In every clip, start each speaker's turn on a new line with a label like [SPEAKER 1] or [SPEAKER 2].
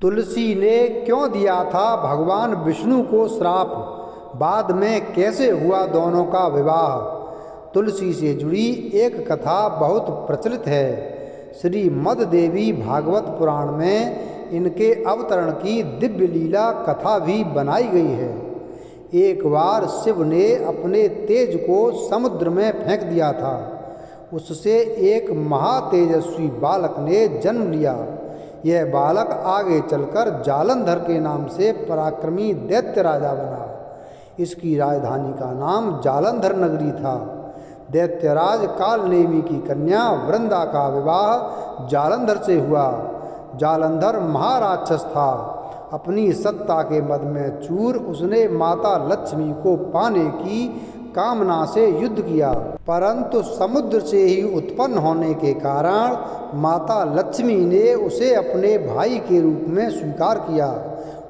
[SPEAKER 1] तुलसी ने क्यों दिया था भगवान विष्णु को श्राप, बाद में कैसे हुआ दोनों का विवाह। तुलसी से जुड़ी एक कथा बहुत प्रचलित है। श्री मद देवी भागवत पुराण में इनके अवतरण की दिव्य लीला कथा भी बनाई गई है। एक बार शिव ने अपने तेज को समुद्र में फेंक दिया था। उससे एक महातेजस्वी बालक ने जन्म लिया। यह बालक आगे चलकर जालंधर के नाम से पराक्रमी दैत्य राजा बना। इसकी राजधानी का नाम जालंधर नगरी था। दैत्यराज कालनेमी की कन्या वृंदा का विवाह जालंधर से हुआ। जालंधर महाराक्षस था। अपनी सत्ता के मद में चूर उसने माता लक्ष्मी को पाने की कामना से युद्ध किया, परंतु समुद्र से ही उत्पन्न होने के कारण माता लक्ष्मी ने उसे अपने भाई के रूप में स्वीकार किया।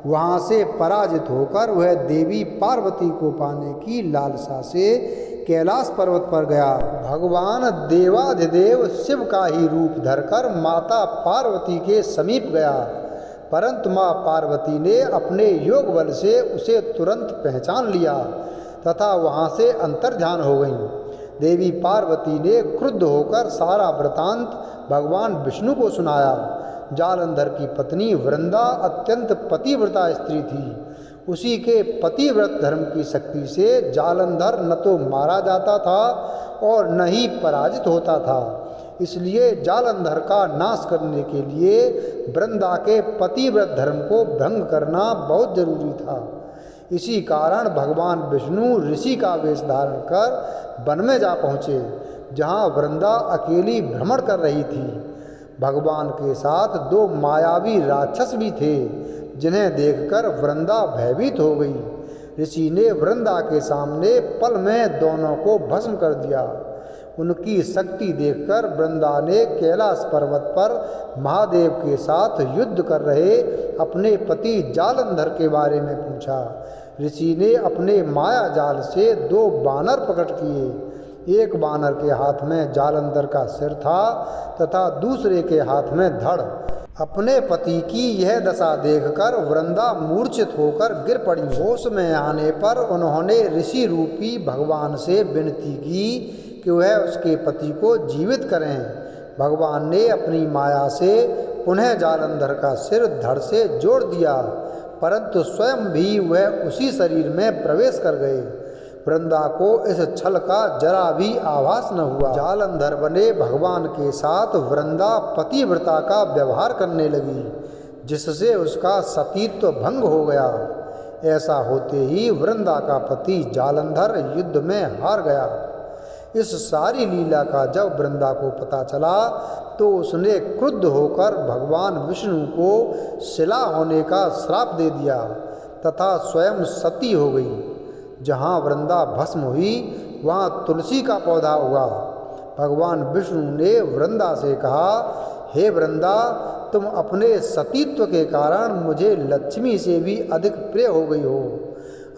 [SPEAKER 1] वहाँ से पराजित होकर वह देवी पार्वती को पाने की लालसा से कैलाश पर्वत पर गया। भगवान देवाधिदेव शिव का ही रूप धरकर माता पार्वती के समीप गया, परंतु माँ पार्वती ने अपने योग बल से उसे तुरंत पहचान लिया तथा वहाँ से अंतर्ध्यान हो गईं। देवी पार्वती ने क्रुद्ध होकर सारा वृतांत भगवान विष्णु को सुनाया। जालंधर की पत्नी वृंदा अत्यंत पतिव्रता स्त्री थी। उसी के पतिव्रत धर्म की शक्ति से जालंधर न तो मारा जाता था और न ही पराजित होता था। इसलिए जालंधर का नाश करने के लिए वृंदा के पतिव्रत धर्म को भंग करना बहुत जरूरी था। इसी कारण भगवान विष्णु ऋषि का वेश धारण कर वन में जा पहुँचे, जहाँ वृंदा अकेली भ्रमण कर रही थी। भगवान के साथ दो मायावी राक्षस भी थे, जिन्हें देखकर वृंदा भयभीत हो गई। ऋषि ने वृंदा के सामने पल में दोनों को भस्म कर दिया। उनकी शक्ति देखकर वृंदा ने कैलाश पर्वत पर महादेव के साथ युद्ध कर रहे अपने पति जालंधर के बारे में पूछा। ऋषि ने अपने माया जाल से दो बानर प्रकट किए। एक बानर के हाथ में जालंधर का सिर था तथा दूसरे के हाथ में धड़। अपने पति की यह दशा देखकर वृंदा मूर्छित होकर गिर पड़ी। होश में आने पर उन्होंने ऋषि रूपी भगवान से विनती की कि वह उसके पति को जीवित करें। भगवान ने अपनी माया से पुनः जालंधर का सिर धड़ से जोड़ दिया, परंतु स्वयं भी वह उसी शरीर में प्रवेश कर गए। वृंदा को इस छल का जरा भी आभास न हुआ। जालंधर बने भगवान के साथ वृंदा पतिव्रता का व्यवहार करने लगी, जिससे उसका सतीत्व भंग हो गया। ऐसा होते ही वृंदा का पति जालंधर युद्ध में हार गया। इस सारी लीला का जब वृंदा को पता चला तो उसने क्रुद्ध होकर भगवान विष्णु को शिला होने का श्राप दे दिया तथा स्वयं सती हो गई। जहाँ वृंदा भस्म हुई वहाँ तुलसी का पौधा हुआ। भगवान विष्णु ने वृंदा से कहा, हे वृंदा, तुम अपने सतीत्व के कारण मुझे लक्ष्मी से भी अधिक प्रिय हो गई हो।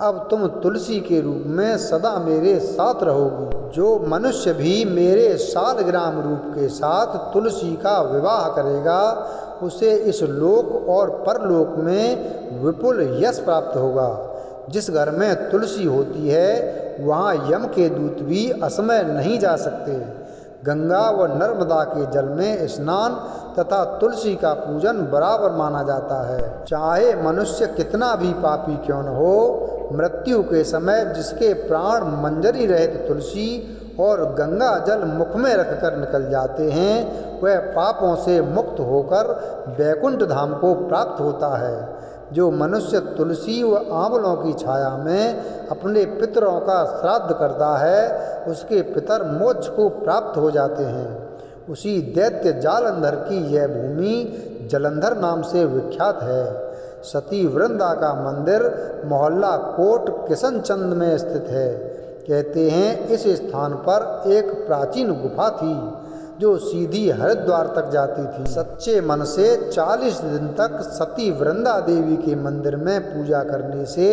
[SPEAKER 1] अब तुम तुलसी के रूप में सदा मेरे साथ रहोगी। जो मनुष्य भी मेरे शालग्राम रूप के साथ तुलसी का विवाह करेगा उसे इस लोक और परलोक में विपुल यश प्राप्त होगा। जिस घर में तुलसी होती है वहाँ यम के दूत भी असमय नहीं जा सकते। गंगा व नर्मदा के जल में स्नान तथा तुलसी का पूजन बराबर माना जाता है। चाहे मनुष्य कितना भी पापी क्यों न हो, मृत्यु के समय जिसके प्राण मंजरी रहित तुलसी और गंगा जल मुख में रखकर निकल जाते हैं, वह पापों से मुक्त होकर वैकुंठ धाम को प्राप्त होता है। जो मनुष्य तुलसी व आंवलों की छाया में अपने पितरों का श्राद्ध करता है, उसके पितर मोक्ष को प्राप्त हो जाते हैं। उसी दैत्य जालंधर की यह भूमि जलंधर नाम से विख्यात है। सती वृंदा का मंदिर मोहल्ला कोट किशनचंद में स्थित है। कहते हैं इस स्थान पर एक प्राचीन गुफा थी जो सीधी हरिद्वार तक जाती थी। सच्चे मन से 40 दिन तक सती वृंदा देवी के मंदिर में पूजा करने से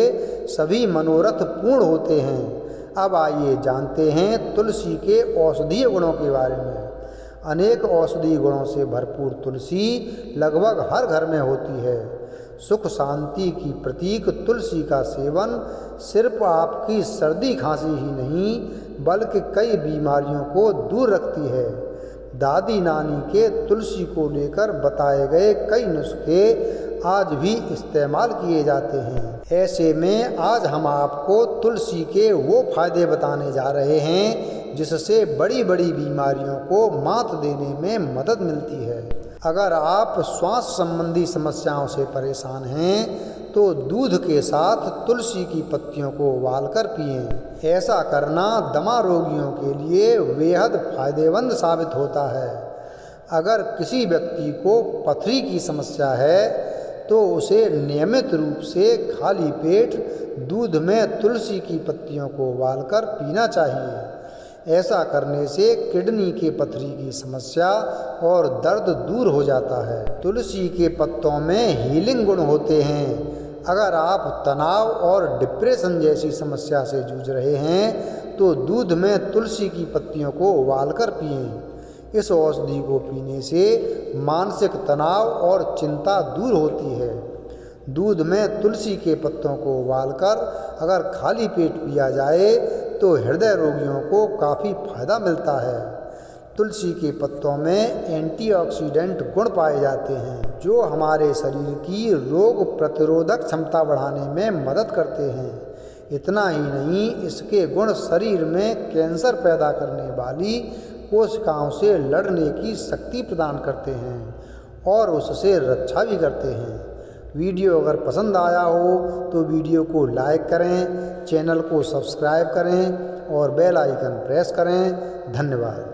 [SPEAKER 1] सभी मनोरथ पूर्ण होते हैं। अब आइए जानते हैं तुलसी के औषधीय गुणों के बारे में। अनेक औषधि गुणों से भरपूर तुलसी लगभग हर घर में होती है। सुख शांति की प्रतीक तुलसी का सेवन सिर्फ आपकी सर्दी खांसी ही नहीं बल्कि कई बीमारियों को दूर रखती है। दादी नानी के तुलसी को लेकर बताए गए कई नुस्खे आज भी इस्तेमाल किए जाते हैं। ऐसे में आज हम आपको तुलसी के वो फायदे बताने जा रहे हैं जिससे बड़ी बड़ी बीमारियों को मात देने में मदद मिलती है। अगर आप श्वास संबंधी समस्याओं से परेशान हैं तो दूध के साथ तुलसी की पत्तियों को उबालकर पिएं। ऐसा करना दमा रोगियों के लिए बेहद फायदेमंद साबित होता है। अगर किसी व्यक्ति को पथरी की समस्या है तो उसे नियमित रूप से खाली पेट दूध में तुलसी की पत्तियों को उबालकर पीना चाहिए। ऐसा करने से किडनी के पथरी की समस्या और दर्द दूर हो जाता है। तुलसी के पत्तों में हीलिंग गुण होते हैं। अगर आप तनाव और डिप्रेशन जैसी समस्या से जूझ रहे हैं तो दूध में तुलसी की पत्तियों को उबालकर पिएं। इस औषधि को पीने से मानसिक तनाव और चिंता दूर होती है। दूध में तुलसी के पत्तों को उबालकर अगर खाली पेट पिया जाए तो हृदय रोगियों को काफ़ी फायदा मिलता है। तुलसी के पत्तों में एंटीऑक्सीडेंट गुण पाए जाते हैं जो हमारे शरीर की रोग प्रतिरोधक क्षमता बढ़ाने में मदद करते हैं। इतना ही नहीं, इसके गुण शरीर में कैंसर पैदा करने वाली कोशिकाओं से लड़ने की शक्ति प्रदान करते हैं और उससे रक्षा भी करते हैं। वीडियो अगर पसंद आया हो तो वीडियो को लाइक करें, चैनल को सब्सक्राइब करें और बेल आइकन प्रेस करें। धन्यवाद।